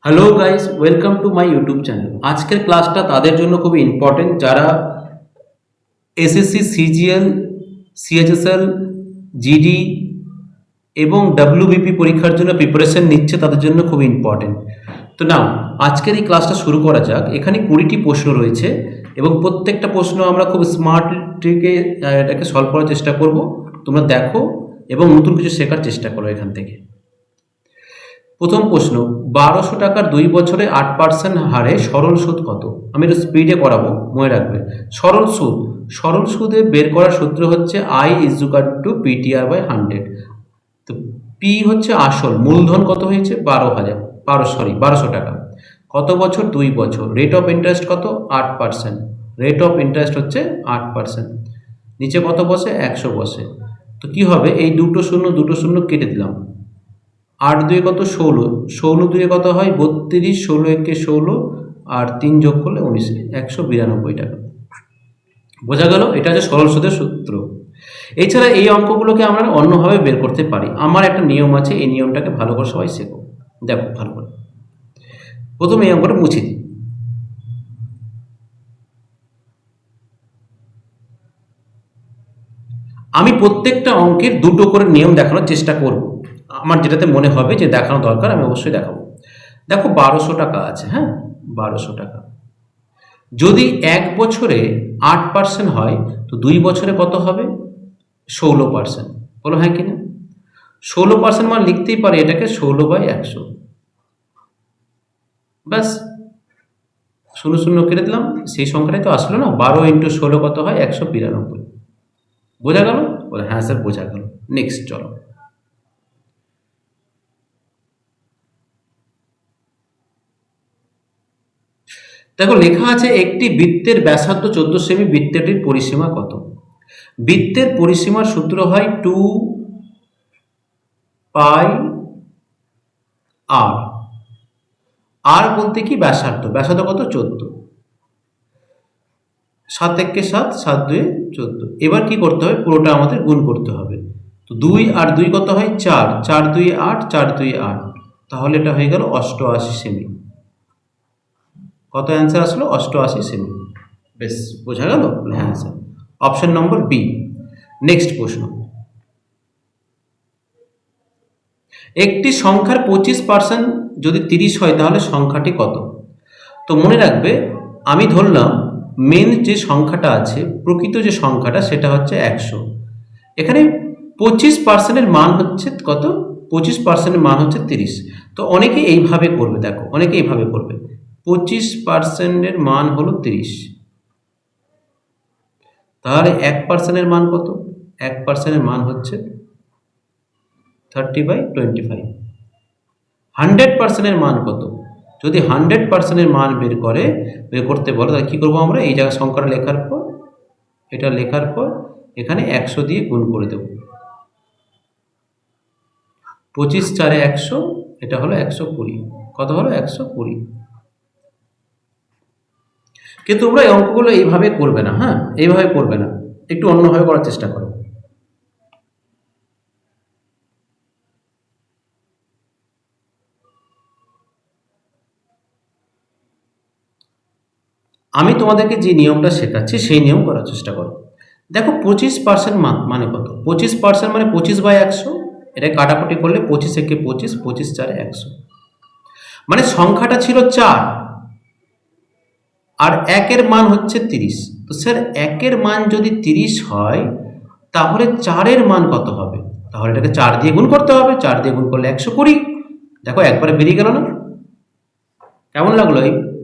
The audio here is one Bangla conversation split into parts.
Hello guys, welcome to my YouTube channel. আজকের ক্লাসটা তাদের জন্য খুবই ইম্পর্টেন্ট যারা এসএসসি, সিজিএল, সিএইচএসএল, জিডি এবং ডাব্লিউবিপি পরীক্ষার জন্য প্রিপারেশন নিচ্ছে, তাদের জন্য খুবই ইম্পর্টেন্ট। তো নাও আজকের এই ক্লাসটা শুরু করা যাক। এখানে 20টি প্রশ্ন রয়েছে এবং প্রত্যেকটা প্রশ্ন আমরা খুব স্মার্ট ট্রিকে এটাকে সলভ করার চেষ্টা করব। তোমরা দেখো এবং নতুন কিছু শেখার চেষ্টা করো এখান থেকে। প্রথম প্রশ্ন, 1200 টাকার 2 বছরে 8% হারে সরল সুদ কত? আমি একটু স্পিডে করাবো, মনে রাখবে। সরল সুদে বের করার সূত্র হচ্ছে I = PTR/100। তো পি হচ্ছে আসল, মূলধন কত হয়েছে 1200 টাকা। কত বছর? 2 বছর। রেট অফ ইন্টারেস্ট কত? 8%। রেট অফ ইন্টারেস্ট হচ্ছে 8%। নিচে কত বসে? 100 বসে। তো কি হবে? এই দুটো শূন্য কেটে দিলাম। 8 2 কত? 16। 16 2 কত হয়? 32। 16 1 16 আর 3 যোগ করলে 19, 192 টাকা। বোঝা গেল? এটা হচ্ছে সরল সুদের সূত্র। এছাড়া এই অঙ্কগুলোকে আমরা অন্যভাবে বের করতে পারি। আমার একটা নিয়ম আছে, এই নিয়মটাকে ভালো করে সবাই শেখো। দেখো ভালো করে। প্রথমে এই অঙ্কটা মুছে দিই। আমি প্রত্যেকটা অঙ্কের দুটো করে নিয়ম দেখানোর চেষ্টা করব। আমার যেটাতে মনে হবে যে দেখানো দরকার আমি অবশ্যই দেখাবো। দেখো 1200 টাকা আছে, হ্যাঁ, 1200 টাকা। যদি 1 বছরে 8% হয় তো 2 বছরে কত হবে? 16%। বলো হ্যাঁ কিনা? 16% মানে লিখতেই পারি এটাকে 16/100। ব্যাস, শূন্য শূন্য কেটে দিলাম, সেই সংখ্যাটাই তো আসলো না। 12 × 16 কত হয়? 192। বোঝা গেল? বলে হ্যাঁ স্যার বোঝা গেল। নেক্সট চলো। দেখো লেখা আছে একটি বৃত্তের ব্যাসার্ধ 14 সেমি, বৃত্তটির পরিসীমা কত? বৃত্তের পরিসীমার সূত্র হয় 2πr। আর বলতে কি? ব্যাসার্ধ। ব্যাসার্ধ কত? 14। 7 1 7, 7 2 14। এবার কি করতে হবে? পুরোটা আমাদের গুণ করতে হবে। তো 2 আর 2 কত হয়? 4। 4 2 8, 4 2 8। তাহলে এটা হয়ে গেল 88 সেমি। কত অ্যান্সার আসলো? 88 সেমি। বেশ, বোঝা গেল? হ্যাঁ sir, option number B. Next প্রশ্ন, একটি সংখ্যার 25% যদি 30 হয় তাহলে সংখ্যাটি কত? তো মনে রাখবে, আমি ধরলাম মেন যে সংখ্যাটা আছে, প্রকৃত যে সংখ্যাটা সেটা হচ্ছে 100। এখানে 25%-এর মান হচ্ছে কত? 25%-এর মান হচ্ছে 30। তো অনেকে এইভাবে করবে, দেখো অনেকে এইভাবে করবে। 25%-এর মান হলো 30, তাহলে 1%-এর মান কত? 1%-এর মান হচ্ছে 30/25। 100%-এর মান কত? যদি 100%-এর মান বের করতে বলো তাহলে কী করবো আমরা? এই জায়গায় সংখ্যাটা লেখার পর, এটা লেখার পর এখানে 100 দিয়ে গুণ করে দেব। 25 4 100, এটা হলো 120। কত হলো? 120। কিন্তু তোমরা এই অঙ্কগুলো এইভাবে করবে না, হ্যাঁ, এইভাবে করবে না, একটু অন্যভাবে করার চেষ্টা করো। আমি তোমাদেরকে যে নিয়মটা শেখাচ্ছি সেই নিয়ম করার চেষ্টা করো। দেখো 25% মানে কত? 25% মানে 25/100। এটা কাটাকুটি করলে 25 একে 25, 25 4 100। মানে সংখ্যাটা ছিল 4 আর 1-এর মান হচ্ছে 30। তো স্যার 1-এর মান যদি 30 হয় তাহলে 4-এর মান কত হবে? তাহলে এটাকে 4 দিয়ে গুণ করতে হবে। 4 দিয়ে গুণ করলে 120। দেখো একবারে বেরিয়ে গেল না? কেমন লাগলো?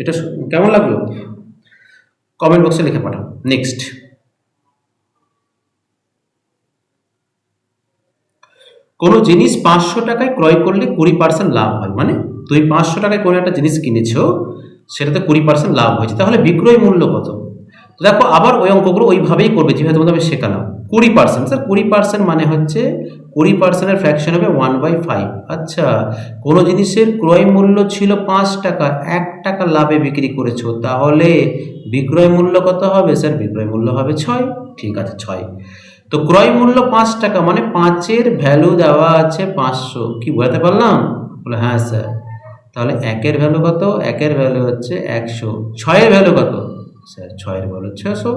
এটা কেমন লাগলো? কমেন্ট বক্সে লিখে পাঠাও। নেক্সট, কোনো জিনিস 500 টাকায় ক্রয় করলে 20% লাভ হয়। মানে তুমি 500 টাকায় কোনো একটা জিনিস কিনেছো, সেটাতে 20% লাভ হয়েছে, তাহলে বিক্রয় মূল্য কত? তো দেখো আবার ওই অঙ্কগুলো ওইভাবেই করবে যেভাবে তোমাদের আমি শেখালাম। 20%, স্যার 20% মানে হচ্ছে 20%-এর ফ্র্যাকশন হবে 1/5। আচ্ছা, কোনো জিনিসের ক্রয় মূল্য ছিল 5 টাকা, 1 টাকা লাভে বিক্রি করেছো, তাহলে বিক্রয় মূল্য কত হবে? স্যার বিক্রয় মূল্য হবে 6। ঠিক আছে, 6। তো ক্রয় মূল্য 5 টাকা মানে 5-এর ভ্যালু দেওয়া আছে 500। কি বোঝাতে পারলাম? বলে হ্যাঁ স্যার। তাহলে একের ভ্যালু কত? একের ভ্যালু হচ্ছে 100। 6-এর ভ্যালু কত? স্যার 6-এর ভ্যালু হচ্ছে 600।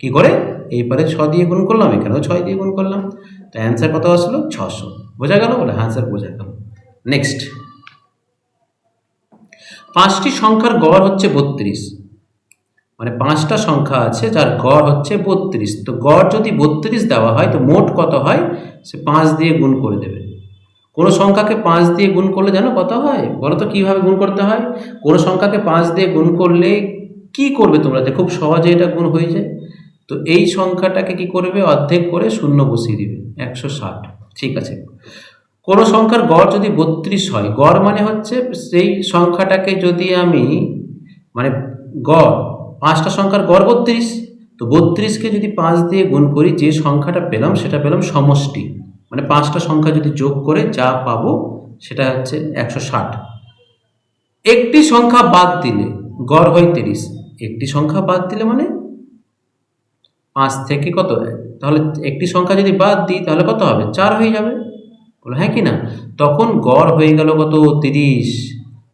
কি করে? এই পারে 6 দিয়ে গুণ করলাম, এখানেও 6 দিয়ে গুণ করলাম, তো অ্যান্সার কত আসলো? 600। বোঝা গেল? বলে হ্যাঁ স্যার বোঝা গেল। নেক্সট, 5টি সংখ্যার গড় হচ্ছে 32। মানে 5টা সংখ্যা আছে যার গড় হচ্ছে 32। তো গড় যদি 32 দেওয়া হয় তো মোট কত হয়? সে 5 দিয়ে গুণ করে দেবে। কোনো সংখ্যাকে 5 দিয়ে গুণ করলে জানো কত হয়? বলো তো কীভাবে গুণ করতে হয়? কোনো সংখ্যাকে 5 দিয়ে গুণ করলে কি করবে তোমরা? যে খুব সহজে এটা গুণ হয়ে যায়। তো এই সংখ্যাটাকে কি করবে? অর্ধেক করে শূন্য বসিয়ে দিবে, 160। ঠিক আছে। কোনো সংখ্যার গড় যদি 32 হয়, গড় মানে হচ্ছে সেই সংখ্যাটাকে যদি আমি, মানে গড়, 5টা সংখ্যার গড় 32, তো 32কে যদি 5 দিয়ে গুণ করি যে সংখ্যাটা পেলাম সেটা পেলাম সমষ্টি। মানে 5টা সংখ্যা যদি যোগ করে যা পাবো সেটা হচ্ছে 160। একটি সংখ্যা বাদ দিলে গড় হয় 30। একটি সংখ্যা বাদ দিলে মানে 5 থেকে কত? তাহলে একটি সংখ্যা যদি বাদ দিই তাহলে কত হবে? 4 হয়ে যাবে। বলো হ্যাঁ কি না? তখন গড় হয়ে গেল কত? 30।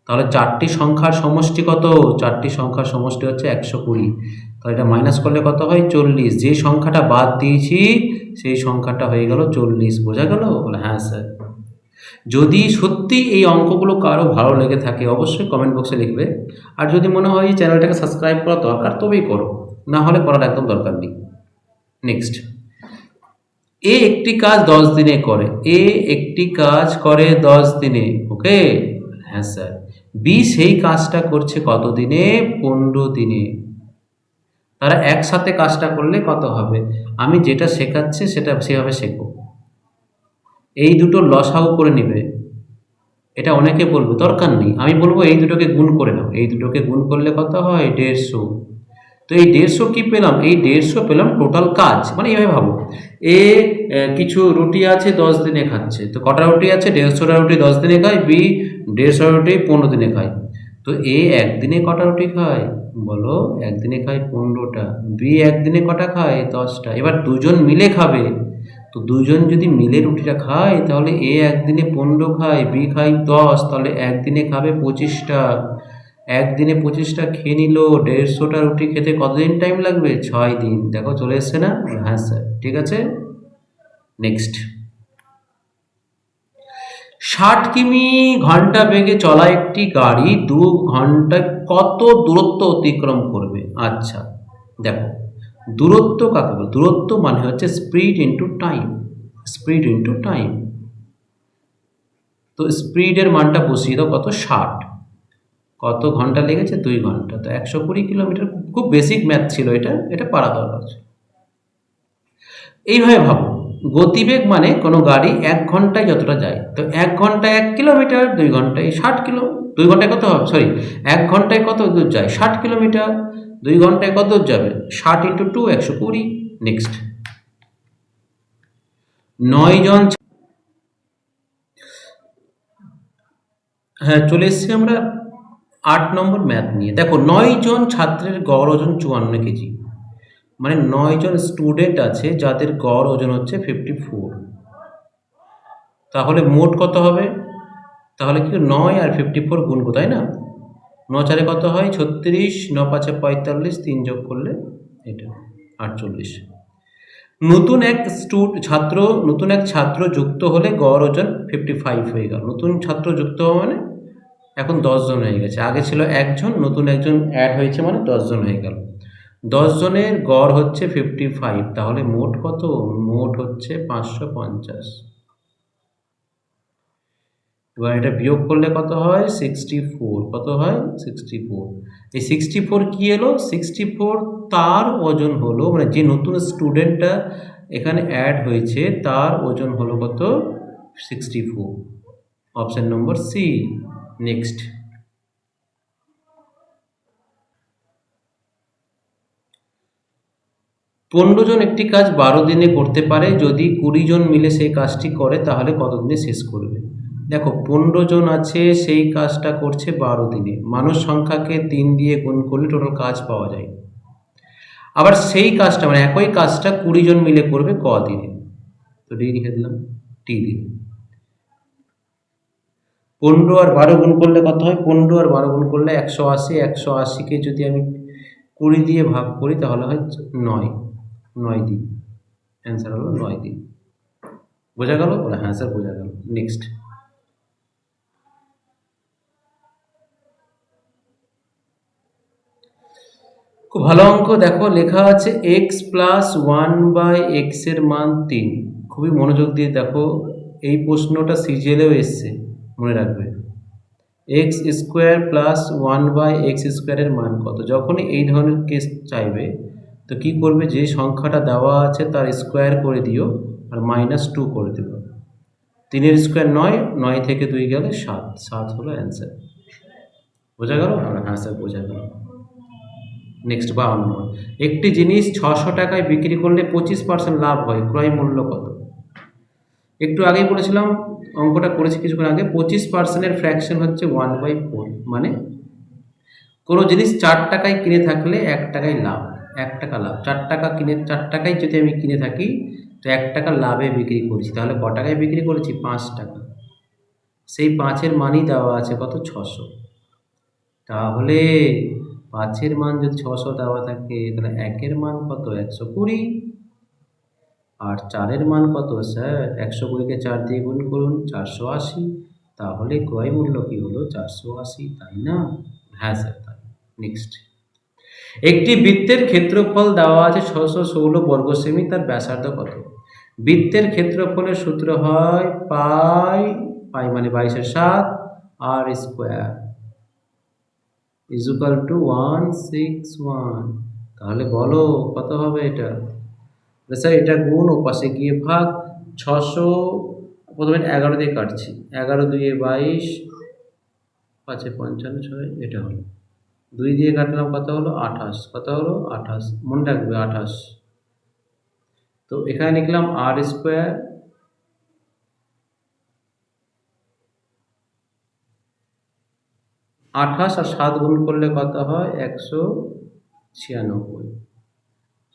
তাহলে 4টি সংখ্যার সমষ্টি কত? 4টি সংখ্যার সমষ্টি হচ্ছে 120। তাহলে এটা মাইনাস করলে কত হয়? 40। যে সংখ্যাটা বাদ দিয়েছি সেই সংখ্যাটা হয়ে গেল 40। বোঝা গেল? বলে হ্যাঁ স্যার। যদি সত্যি এই অঙ্কগুলো কারো ভালো লেগে থাকে অবশ্যই কমেন্ট বক্সে লিখবে। আর যদি মনে হয় চ্যানেলটাকে সাবস্ক্রাইব করা দরকার তবেই করো, না হলে করার একদম দরকার নেই। নেক্সট, এ একটি কাজ 10 দিনে করে। এ একটি কাজ করে 10 দিনে, ওকে? হ্যাঁ স্যার। বি সেই কাজটা করছে কত দিনে? 15 দিনে। তারা একসাথে কাজটা করলে কত হবে? আমি যেটা শেখাচ্ছি সেটা সেভাবে শেখো। এই দুটো লসাউ করে নেবে। এটা অনেকে বলবে দরকার নেই, আমি বলবো এই দুটোকে গুণ করে নাও। এই দুটোকে গুণ করলে কত হয়? 150। তো এই 150 কি পেলাম? এই 150 পেলাম টোটাল কাজ। মানে এভাবে ভাবো, এ কিছু রুটি আছে 10 দিনে খাচ্ছে, তো কটা রুটি আছে? 150টা রুটি 10 দিনে খায়। বি 150 রুটি 15 দিনে খায়। তো এ একদিনে কটা রুটি খায়? বলো। একদিনে খায় 15টা। বি একদিনে কটা খায়? 10টা। এবার দুজন মিলে খাবে, তো দুজন যদি মিলে রুটিটা খায় তাহলে এ একদিনে 15 খায়, বি খায় 10, তাহলে একদিনে খাবে 25টা। একদিনে 25টা খেয়ে নিল। 150টা রুটি খেতে কতদিন টাইম লাগবে? 6 দিন। দেখো চলে এসছে না? হ্যাঁ স্যার। ঠিক আছে। নেক্সট, 60 কিমি ঘন্টা বেগে চলা একটি গাড়ি 2 ঘন্টায় কত দূরত্ব অতিক্রম করবে? আচ্ছা দেখো, দূরত্ব কাকে বলে? দূরত্ব মানে হচ্ছে speed into time. Speed into time. তো স্পিডের মানটা বসিয়ে দাও কত? 60। কত ঘন্টা লেগেছে? 2 ঘন্টা। তো 120 কিলোমিটার। খুব বেসিক ম্যাথ ছিল এটা, এটা পারা দরকার। এইভাবে ভাবো, গতিবেগ মানে কোনো গাড়ি 1 ঘন্টায় যতটা যায়, তো 1 ঘন্টায় 1 কিলোমিটার, 2 ঘন্টায় 60 কিলো। 2 ঘন্টায় কত হবে? সরি, 1 ঘন্টায় কত দূর যায়? 60 কিলোমিটার। 2 ঘন্টায় কত দূর যাবে? 60 ইন্টু 2, 120। নেক্সট, 9 জন, হ্যাঁ চলে এসেছি আমরা 8 নম্বর ম্যাথ নিয়ে। দেখো 9 জন ছাত্রের গড় ওজন 54 কেজি। মানে 9 জন স্টুডেন্ট আছে যাদের গড় ওজন হচ্ছে 54। তাহলে মোট কত হবে? তাহলে কি 9 আর 54 গুণ, তাই না? 9 চারে কত হয়? 36, 9 পাঁচে 45, 3 যোগ করলে এটা 48। নতুন এক ছাত্র যুক্ত হলে গড় ওজন 55 হয়ে গেল। নতুন ছাত্র যুক্ত হওয়া মানে এখন 10 জন হয়ে গেছে। আগে ছিল একজন, নতুন একজন অ্যাড হয়েছে মানে 10 জন হয়ে গেল। 10 জনের গড় হচ্ছে 55। তাহলে মোট কত? মোট হচ্ছে 550। এবার এটা বিয়োগ করলে কত হয়? 64। কত হয়? 64। এই 64 কি এলো? 64 তার ওজন হলো, মানে যে নতুন স্টুডেন্টটা এখানে অ্যাড হয়েছে তার ওজন হলো কত? 64। Option number C. নেক্সট, 15 জন একটি কাজ 12 দিনে করতে পারে। যদি 20 জন মিলে সেই কাজটি করে তাহলে কত দিনে শেষ করবে? দেখো 15 জন আছে, সেই কাজটা করছে 12 দিনে। মানুষ সংখ্যাকে 3 দিয়ে গুণ করলে টোটাল কাজ পাওয়া যায়। আবার সেই কাজটা মানে একই কাজটা 20 জন মিলে করবে ক দিনে? তো ডি লিখে দিলাম, টি দিয়ে। 15 আর 12 গুণ করলে কত হয়? 15 আর 12 গুণ করলে 180। 180কে যদি আমি 20 দিয়ে ভাগ করি তাহলে হয় 9। 9 দিন। অ্যান্সার হলো 9 দিন। বোঝা গেল? বলে হ্যাঁ স্যার বোঝা গেল। নেক্সট। খুব ভালো অঙ্ক। দেখো লেখা আছে x+1/x এর মান 3। খুবই মনোযোগ দিয়ে দেখো, এই প্রশ্নটা সিজিএলেও এসছে, মনে রাখবে। x² + 1/x² এর মান কত? যখনই এই ধরনের কেস চাইবে তো কি করবে, যে সংখ্যাটা দেওয়া আছে তার স্কোয়ার করে দিও আর -2 করে দেবো। 3-এর স্কোয়ার 9, 9 থেকে 2 গেলে 7, 7 হলো অ্যান্সার। বোঝা গেল? হ্যাঁ স্যার বোঝা গেল। নেক্সট 52 নম্বর। একটি জিনিস 600 টাকায় বিক্রি করলে 25% লাভ হয়, ক্রয় মূল্য কত? একটু আগেই বলেছিলাম, অঙ্কটা করেছি কিছুক্ষণ আগে। 25%-এর ফ্র্যাকশন হচ্ছে 1/4। মানে কোনো জিনিস 4 টাকায় কিনে থাকলে 1 টাকায় লাভ, 1 টাকা লাভ। 4 টাকা কিনে 4 টাকায় যদি আমি কিনে থাকি তো 1 টাকা লাভে বিক্রি করছি, তাহলে ক টাকায় বিক্রি করেছি? 5 টাকা। সেই 5-এর মানই দেওয়া আছে কত? 600। তাহলে 5-এর মান যদি 600 দেওয়া থাকে তাহলে 1-এর মান কত? 120। আর 4-এর মান কত স্যার? 120কে 4 দিয়ে গুণ করুন, 480। তাহলে ক্রয় মূল্য কি হলো? 480, তাই না? হ্যাঁ স্যার তাই। নেক্সট। একটি বৃত্তের ক্ষেত্রফল দেওয়া আছে 616 বর্গ সেমি, তার ব্যাসার্ধ কত? বৃত্তের ক্ষেত্রফলের সূত্র হয় পাই, পাই মানে 22/7 আর স্কোয়ার = 161। তাহলে বলো কত হবে এটা? স্যার এটা গুণ, ও পাশে গিয়ে ভাগ। 600 প্রথমে 11 দিয়ে কাটছি, 11 2 22, 5 55, 6 এটা হলো। 2 দিয়ে কাটলাম কত হলো? 28। কত হলো? 28। মনে রাখবে 28। তো এখানে লিখলাম আর স্কোয়ার 28 আর 7 গুণ করলে কত হয়? 196।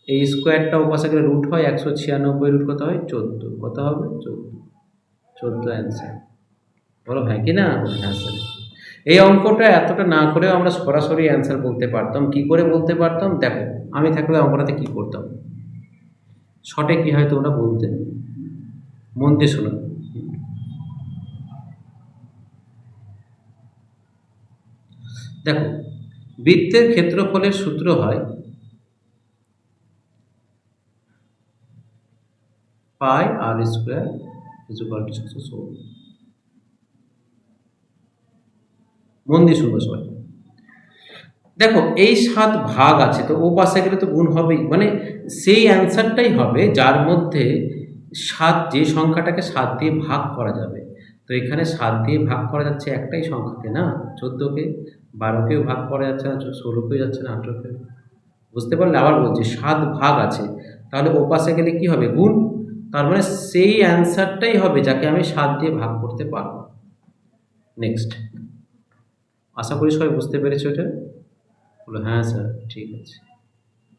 এই স্কোয়ারটা ওপাশে গেলে রুট হয়, 196 রুট কত হয়? 14। কত হবে? 14। 14 অ্যান্সার। বলো হ্যাঁ কি না? হ্যাঁ স্যার। এই অঙ্কটা এতটা না করেও আমরা সরাসরি অ্যান্সার বলতে পারতাম। কি করে বলতে পারতাম? দেখো, আমি থাকলে অঙ্কটাতে কি করতাম, শর্টে কি হয় তোমরা বলতে, মন দিয়ে শোনো। দেখো, বৃত্তের ক্ষেত্রফলের সূত্র হয় পাই আর স্কোয়ার = 616। মন দিয়ে শুনবো সবাই। দেখো এই 7 ভাগ আছে, তো ও পাশে গেলে তো গুণ হবেই, মানে সেই অ্যান্সারটাই হবে যার মধ্যে 7, যে সংখ্যাটাকে 7 দিয়ে ভাগ করা যাবে। তো এখানে 7 দিয়ে ভাগ করা যাচ্ছে একটাই সংখ্যাকে না, 14কে। 12কেও ভাগ করা যাচ্ছে না, 16কেও যাচ্ছে না, 18কেও। বুঝতে পারলে? আবার বলছি 7 ভাগ আছে, তাহলে ও পাশে গেলে কি হবে? গুণ। তার মানে সেই অ্যান্সারটাই হবে যাকে আমি 7 দিয়ে ভাগ করতে পারবো। নেক্সট। আশা করি সবাই বুঝতে পেরেছো এটা? বলো হ্যাঁ স্যার, ঠিক আছে,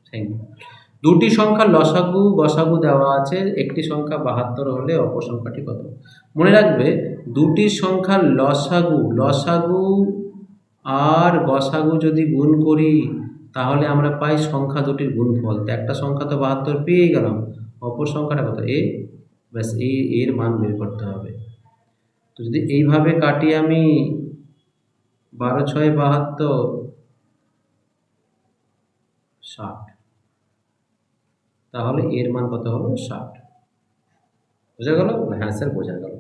থ্যাংক ইউ। দুটি সংখ্যার লসাগু গসাগু দেওয়া আছে, একটি সংখ্যা 72 হলে অপর সংখ্যাটি কত? মনে রাখবে, দুটি সংখ্যার লসাগু আর গসাগু যদি গুণ করি তাহলে আমরা পাই সংখ্যা দুটির গুণফল। তো একটা সংখ্যা তো 72 পেয়ে গেলাম, অপর সংখ্যাটা কত? এ। ব্যাস, এর মান বের করতে হবে। তো যদি এইভাবে কাটি আমি, 12 6 72, 60, তাহলে এর মান কত হলো? 60। বোঝা গেল? হ্যাঁ স্যার বোঝা গেল।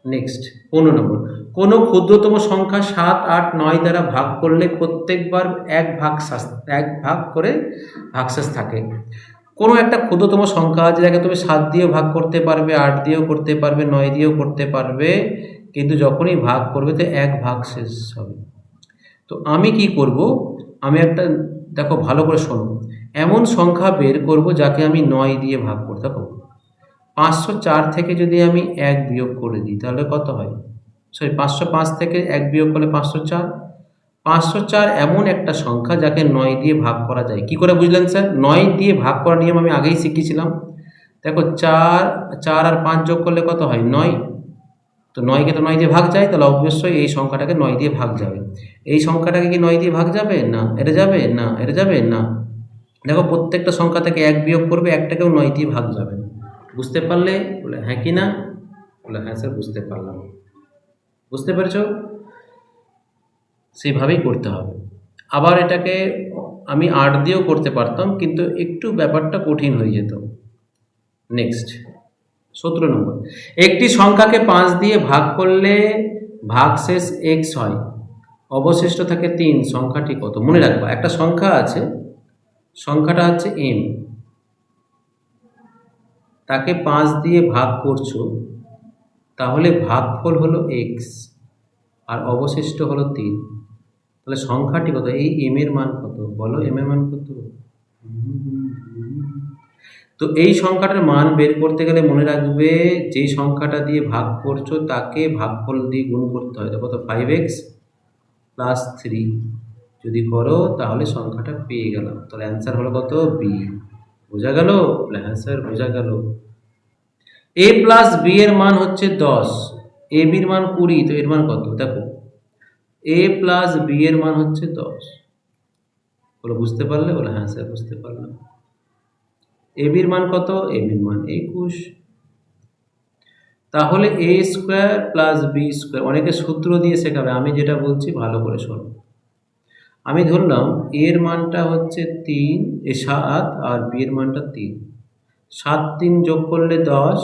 নেক্সট 15 নম্বর। কোনো ক্ষুদ্রতম সংখ্যা 7 8 9 দ্বারা ভাগ করলে প্রত্যেকবার এক ভাগ করে ভাগশেষ থাকে। কোনো একটা ক্ষুদ্রতম সংখ্যা আছে যাকে তুমি 7 দিয়েও ভাগ করতে পারবে, 8 দিয়েও করতে পারবে, 9 দিয়েও করতে পারবে, কিন্তু যখনই ভাগ করবে তো এক ভাগশেষ হবে। তো আমি কি করব, আমি একটা, দেখো ভালো করে শোনো, এমন সংখ্যা বের করব যাকে আমি 9 দিয়ে ভাগ করতে পারবো। 504 থেকে যদি আমি 1 বিয়োগ করে দিই তাহলে কত হয়? সরি, 505 থেকে 1 বিয়োগ করলে 504। 504 এমন একটা সংখ্যা যাকে 9 দিয়ে ভাগ করা যায়। কি করে বুঝলেন স্যার? 9 দিয়ে ভাগ করার নিয়ম আমি আগেই শিখিয়েছিলাম। দেখো 4 আর 5 যোগ করলে কত হয়? 9। তো 9কে তো 9 দিয়ে ভাগ যায়, তাহলে অবশ্যই এই সংখ্যাটাকে 9 দিয়ে ভাগ যাবে। এই সংখ্যাটাকে কি 9 দিয়ে ভাগ যাবে? না। এটা যাবে? না। এটা যাবে? না। দেখো প্রত্যেকটা সংখ্যা থেকে 1 বিয়োগ করবে, একটাকেও 9 দিয়ে ভাগ যাবে না। বুঝতে পারলে? বলে হ্যাঁ কি না? বলে হ্যাঁ স্যার বুঝতে পারলাম। বুঝতে পেরেছো? সেইভাবেই করতে হবে। আবার এটাকে আমি 8 দিয়েও করতে পারতাম, কিন্তু একটু ব্যাপারটা কঠিন হয়ে যেত। নেক্সট 17 নম্বর, একটি সংখ্যাকে 5 দিয়ে ভাগ করলে ভাগশেষ x হয়, অবশিষ্ট থাকে 3, সংখ্যাটি কত? মনে রাখবা একটা সংখ্যা আছে, সংখ্যাটা হচ্ছে m, তাকে 5 দিয়ে ভাগ করছো, তাহলে ভাগফল হলো x আর অবশিষ্ট হলো 3, তাহলে সংখ্যাটি কত? এই m এর মান কত? বলো m এর মান কত? তো এই সংখ্যাটার মান বের করতে গেলে মনে রাখবে যেই সংখ্যাটা দিয়ে ভাগ করছো তাকে ভাগফল দিয়ে গুণ করতে হয়। কত? 5x প্লাস 3 যদি করো তাহলে সংখ্যাটা পেয়ে গেলাম। তাহলে অ্যান্সার হলো কত? বি। বোঝা গেল? হ্যাঁ স্যার বোঝা গেল। এ প্লাস বি এর মান হচ্ছে 10, এ বির মান 20, তো এর মান কত? দেখো এ প্লাস বি এর মান হচ্ছে 10। বলো বুঝতে পারলে? বলে হ্যাঁ স্যার বুঝতে পারলাম। এ বির মান কত? এ বির মান 21। তাহলে এ স্কোয়ার প্লাস বি স্কোয়ার, অনেকে সূত্র দিয়ে শেখাবে, আমি যেটা বলছি ভালো করে শোনো। আমি ধরলাম এর মানটা হচ্ছে 7 আর বি এর মানটা 3, 7 3 যোগ করলে 10,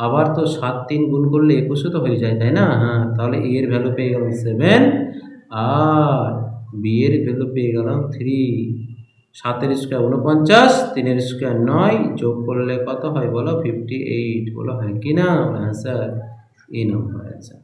আবার তো 7 3 গুণ করলে 21 তো হয়ে যায়, তাই না? হ্যাঁ, তাহলে এ এর ভ্যালু পেয়ে গেলাম 7 আর বি এর ভ্যালু পেয়ে গেলাম 3। 7 এর স্কোয়ার 49, 3 এর স্কোয়ার 9, যোগ করলে কত হয় বলো? 58। বলো হ্যাঁ কি না? হ্যাঁ স্যার, এই নম্বর অ্যান্সার।